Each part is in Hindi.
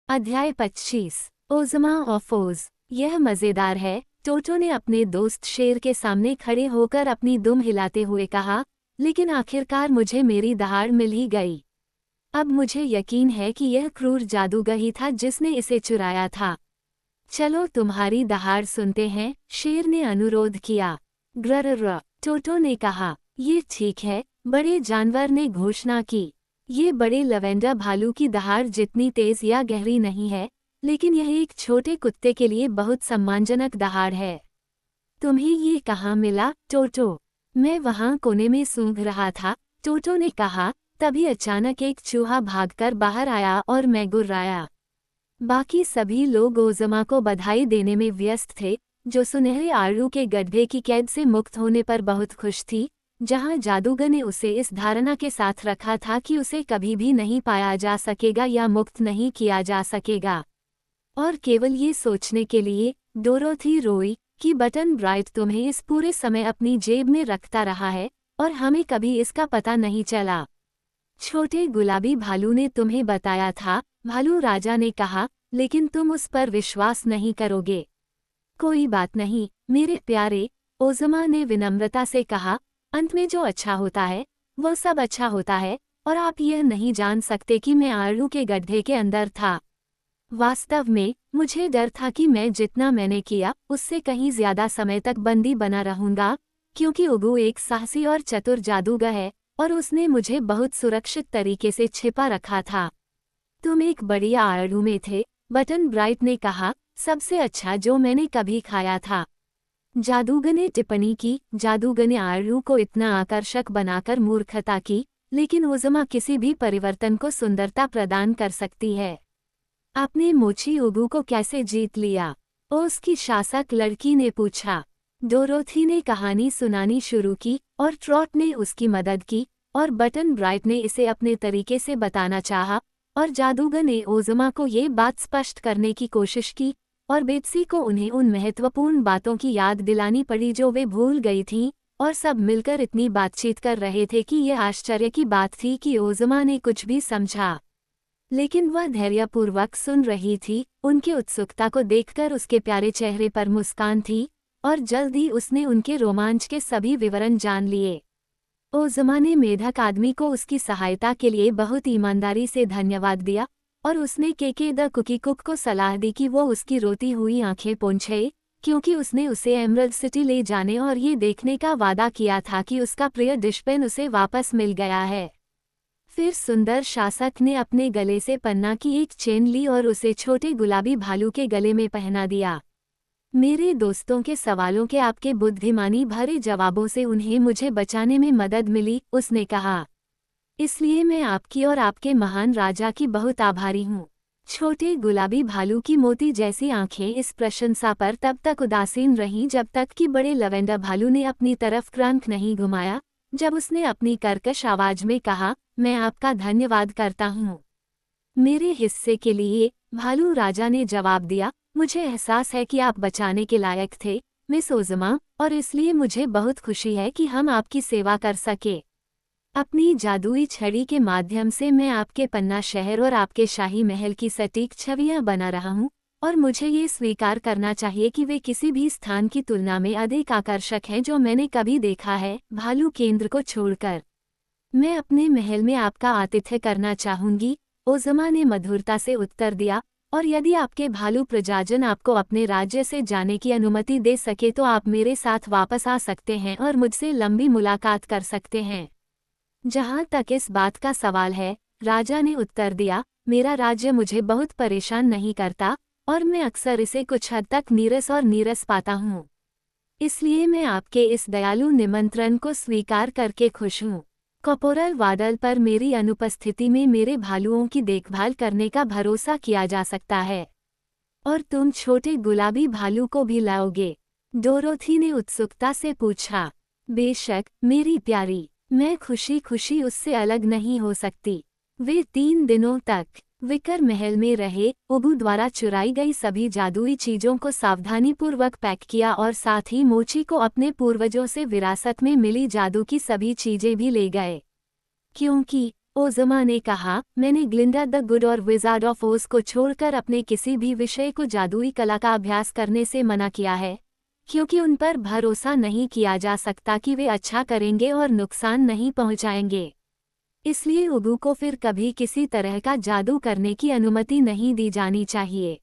अध्याय 25 ओज़मा ऑफ ओज। यह मज़ेदार है, टोटो ने अपने दोस्त शेर के सामने खड़े होकर अपनी दुम हिलाते हुए कहा, लेकिन आखिरकार मुझे मेरी दहाड़ मिल ही गई। अब मुझे यकीन है कि यह क्रूर जादूगर ही था जिसने इसे चुराया था। चलो तुम्हारी दहाड़ सुनते हैं, शेर ने अनुरोध किया। ग्रर, टोटो ने कहा। ये ठीक है, बड़े जानवर ने घोषणा की। ये बड़े लवेंडर भालू की दहाड़ जितनी तेज या गहरी नहीं है, लेकिन यह एक छोटे कुत्ते के लिए बहुत सम्मानजनक दहाड़ है। तुम्हें ये कहाँ मिला, टोटो? मैं वहाँ कोने में सूंघ रहा था, टोटो ने कहा। तभी अचानक एक चूहा भागकर बाहर आया और मैं गुर्राया। बाकी सभी लोग ओज़मा को बधाई देने में व्यस्त थे, जो सुनहरे आड़ू के गड्ढे की कैद से मुक्त होने पर बहुत खुश थी, जहां जादूगर ने उसे इस धारणा के साथ रखा था कि उसे कभी भी नहीं पाया जा सकेगा या मुक्त नहीं किया जा सकेगा। और केवल ये सोचने के लिए डोरोथी रोई कि बटन ब्राइट तुम्हें इस पूरे समय अपनी जेब में रखता रहा है और हमें कभी इसका पता नहीं चला। छोटे गुलाबी भालू ने तुम्हें बताया था, भालू राजा ने कहा, लेकिन तुम उस पर विश्वास नहीं करोगे। कोई बात नहीं, मेरे प्यारे, ओज़मा ने विनम्रता से कहा, अंत में जो अच्छा होता है, वो सब अच्छा होता है, और आप यह नहीं जान सकते कि मैं आड़ू के गड्ढे के अंदर था। वास्तव में, मुझे डर था कि मैं जितना मैंने किया, उससे कहीं ज्यादा समय तक बंदी बना रहूंगा, क्योंकि उगू एक साहसी और चतुर जादूगर है, और उसने मुझे बहुत सुरक्षित तरीके से छिपा रखा था। तुम एक बढ़िया आड़ू में थे, बटन ब्राइट ने कहा, सबसे अच्छा जो मैंने कभी खाया था। जादूगर ने टिप्पणी की। जादूगर ने आड़ू को इतना आकर्षक बनाकर मूर्खता की, लेकिन ओज़मा किसी भी परिवर्तन को सुंदरता प्रदान कर सकती है। आपने मोची उगू को कैसे जीत लिया? उसकी शासक लड़की ने पूछा। डोरोथी ने कहानी सुनानी शुरू की और ट्रॉट ने उसकी मदद की, और बटन ब्राइट ने इसे अपने तरीके से बताना चाहा, और जादूगर ने ओज़मा को ये बात स्पष्ट करने की कोशिश की, और बेत्सी को उन्हें उन महत्वपूर्ण बातों की याद दिलानी पड़ी जो वे भूल गई थीं, और सब मिलकर इतनी बातचीत कर रहे थे कि यह आश्चर्य की बात थी कि ओज़मा ने कुछ भी समझा। लेकिन वह धैर्यपूर्वक सुन रही थी, उनकी उत्सुकता को देखकर उसके प्यारे चेहरे पर मुस्कान थी, और जल्द ही उसने उनके रोमांच के सभी विवरण जान लिए। ओज़मा ने मेढक आदमी को उसकी सहायता के लिए बहुत ईमानदारी से धन्यवाद दिया, और उसने केके द कुकी कुक को सलाह दी कि वो उसकी रोती हुई आंखें पोंछे, क्योंकि उसने उसे एमरल्ड सिटी ले जाने और ये देखने का वादा किया था कि उसका प्रिय डिशपेन उसे वापस मिल गया है। फिर सुंदर शासक ने अपने गले से पन्ना की एक चेन ली और उसे छोटे गुलाबी भालू के गले में पहना दिया। मेरे दोस्तों के सवालों के आपके बुद्धिमानी भरे जवाबों से उन्हें मुझे बचाने में मदद मिली, उसने कहा। इसलिए मैं आपकी और आपके महान राजा की बहुत आभारी हूँ। छोटे गुलाबी भालू की मोती जैसी आंखें इस प्रशंसा पर तब तक उदासीन रहीं जब तक कि बड़े लवेंडर भालू ने अपनी तरफ क्रंक नहीं घुमाया, जब उसने अपनी कर्कश आवाज में कहा, मैं आपका धन्यवाद करता हूँ। मेरे हिस्से के लिए, भालू राजा ने जवाब दिया, मुझे एहसास है कि आप बचाने के लायक थे, मिस ओज़मा, और इसलिए मुझे बहुत खुशी है कि हम आपकी सेवा कर सके। अपनी जादुई छड़ी के माध्यम से मैं आपके पन्ना शहर और आपके शाही महल की सटीक छवियां बना रहा हूं, और मुझे ये स्वीकार करना चाहिए कि वे किसी भी स्थान की तुलना में अधिक आकर्षक हैं जो मैंने कभी देखा है, भालू केंद्र को छोड़कर। मैं अपने महल में आपका आतिथ्य करना चाहूंगी, ओज़मा ने मधुरता से उत्तर दिया, और यदि आपके भालू प्रजाजन आपको अपने राज्य से जाने की अनुमति दे सके तो आप मेरे साथ वापस आ सकते हैं और मुझसे लंबी मुलाकात कर सकते हैं। जहाँ तक इस बात का सवाल है, राजा ने उत्तर दिया, मेरा राज्य मुझे बहुत परेशान नहीं करता, और मैं अक्सर इसे कुछ हद तक नीरस और नीरस पाता हूँ। इसलिए मैं आपके इस दयालु निमंत्रण को स्वीकार करके खुश हूँ। कपोरल वाडल पर मेरी अनुपस्थिति में मेरे भालुओं की देखभाल करने का भरोसा किया जा सकता है। और तुम छोटे गुलाबी भालू को भी लाओगे? डोरोथी ने उत्सुकता से पूछा। बेशक, मेरी प्यारी, मैं खुशी खुशी उससे अलग नहीं हो सकती। वे 3 दिनों तक विकर महल में रहे, उगू द्वारा चुराई गई सभी जादुई चीजों को सावधानीपूर्वक पैक किया और साथ ही मोची को अपने पूर्वजों से विरासत में मिली जादू की सभी चीजें भी ले गए। क्योंकि ओज़मा ने कहा, मैंने ग्लिंडा द गुड और विज़ार्ड ऑफ ओज को छोड़कर अपने किसी भी विषय को जादुई कला का अभ्यास करने से मना किया है, क्योंकि उन पर भरोसा नहीं किया जा सकता कि वे अच्छा करेंगे और नुकसान नहीं पहुंचाएंगे। इसलिए उगू को फिर कभी किसी तरह का जादू करने की अनुमति नहीं दी जानी चाहिए।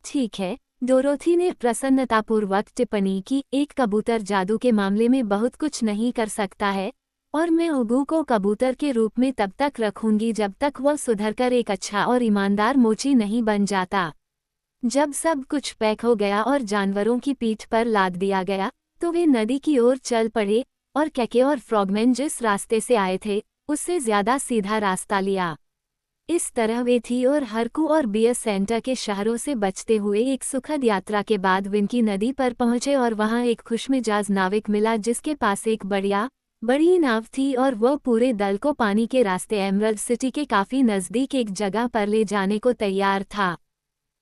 ठीक है, डोरोथी ने प्रसन्नतापूर्वक टिप्पणी की, एक कबूतर जादू के मामले में बहुत कुछ नहीं कर सकता है, और मैं उगू को कबूतर के रूप में तब तक रखूंगी जब तक वह सुधरकर एक अच्छा और ईमानदार मोची नहीं बन जाता। जब सब कुछ पैक हो गया और जानवरों की पीठ पर लाद दिया गया, तो वे नदी की ओर चल पड़े, और कैके और फ्रॉगमैन जिस रास्ते से आए थे उससे ज्यादा सीधा रास्ता लिया। इस तरह वे थी और हरकू और बियर सेंटर के शहरों से बचते हुए एक सुखद यात्रा के बाद विंकी नदी पर पहुंचे और वहां एक खुशमिजाज नाविक मिला जिसके पास एक बड़ी नाव थी और वह पूरे दल को पानी के रास्ते एमरल्ड सिटी के काफी नजदीक एक जगह पर ले जाने को तैयार था।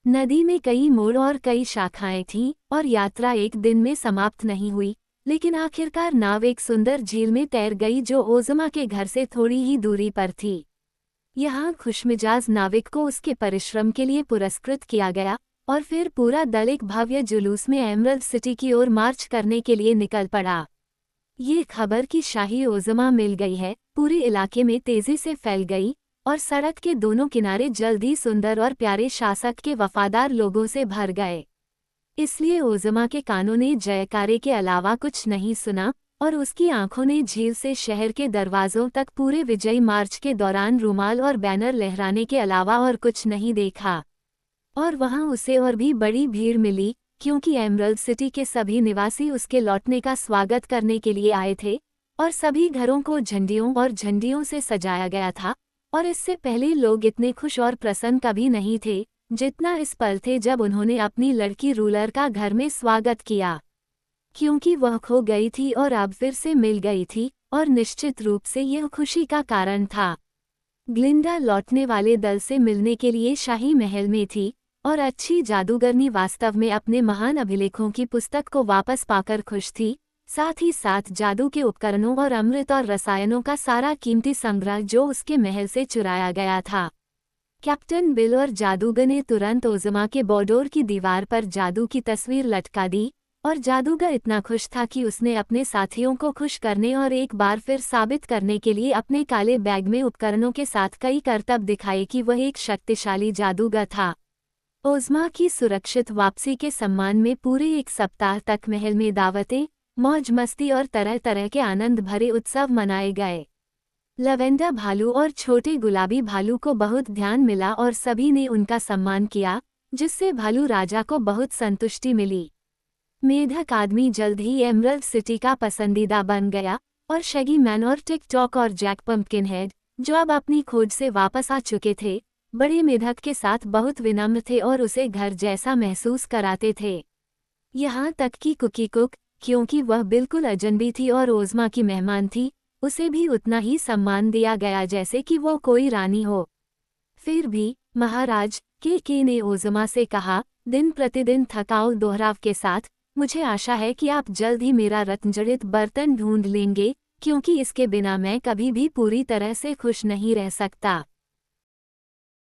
नदी में कई मोड़ और कई शाखाएं थीं और यात्रा एक दिन में समाप्त नहीं हुई, लेकिन आखिरकार नाव एक सुंदर झील में तैर गई जो ओज़मा के घर से थोड़ी ही दूरी पर थी। यहाँ खुशमिजाज नाविक को उसके परिश्रम के लिए पुरस्कृत किया गया और फिर पूरा दल एक भव्य जुलूस में एमरल्ड सिटी की ओर मार्च करने के लिए निकल पड़ा। ये खबर कि शाही ओज़मा मिल गई है पूरे इलाके में तेजी से फैल गई और सड़क के दोनों किनारे जल्द ही सुंदर और प्यारे शासक के वफादार लोगों से भर गए। इसलिए ओज़मा के कानों ने जयकारे के अलावा कुछ नहीं सुना और उसकी आंखों ने झील से शहर के दरवाजों तक पूरे विजयी मार्च के दौरान रुमाल और बैनर लहराने के अलावा और कुछ नहीं देखा। और वहां उसे और भी बड़ी भीड़ मिली, क्योंकि एमरल्ड सिटी के सभी निवासी उसके लौटने का स्वागत करने के लिए आए थे और सभी घरों को झंडियों और झंडियों से सजाया गया था, और इससे पहले लोग इतने खुश और प्रसन्न कभी नहीं थे जितना इस पल थे जब उन्होंने अपनी लड़की रूलर का घर में स्वागत किया, क्योंकि वह खो गई थी और अब फिर से मिल गई थी, और निश्चित रूप से यह खुशी का कारण था। ग्लिंडा लौटने वाले दल से मिलने के लिए शाही महल में थी और अच्छी जादूगरनी वास्तव में अपने महान अभिलेखों की पुस्तक को वापस पाकर खुश थी, साथ ही साथ जादू के उपकरणों और अमृत और रसायनों का सारा कीमती संग्रह जो उसके महल से चुराया गया था। कैप्टन बिल और जादूगर ने तुरंत ओज़मा के बॉर्डर की दीवार पर जादू की तस्वीर लटका दी, और जादूगर इतना खुश था कि उसने अपने साथियों को खुश करने और एक बार फिर साबित करने के लिए अपने काले बैग में उपकरणों के साथ कई करतब दिखाए कि वह एक शक्तिशाली जादूगर था। ओज़मा की सुरक्षित वापसी के सम्मान में पूरे एक सप्ताह तक महल में दावतें, मौज मस्ती और तरह तरह के आनंद भरे उत्सव मनाए गए। लवेंडर भालू और छोटे गुलाबी भालू को बहुत ध्यान मिला और सभी ने उनका सम्मान किया, जिससे भालू राजा को बहुत संतुष्टि मिली। मेढक आदमी जल्द ही एमरल्ड सिटी का पसंदीदा बन गया, और शगी मैन और टिक टॉक और जैक पंपकिनहेड, जो अब अपनी खोज से वापस आ चुके थे, बड़े मेढक के साथ बहुत विनम्र थे और उसे घर जैसा महसूस कराते थे। यहाँ तक कि कुकी कुक, क्योंकि वह बिल्कुल अजनबी थी और ओज़मा की मेहमान थी, उसे भी उतना ही सम्मान दिया गया जैसे कि वो कोई रानी हो। फिर भी महाराज के ने ओज़मा से कहा, दिन प्रतिदिन थकाऊ दोहराव के साथ, मुझे आशा है कि आप जल्द ही मेरा रत्नजड़ित बर्तन ढूंढ लेंगे, क्योंकि इसके बिना मैं कभी भी पूरी तरह से खुश नहीं रह सकता।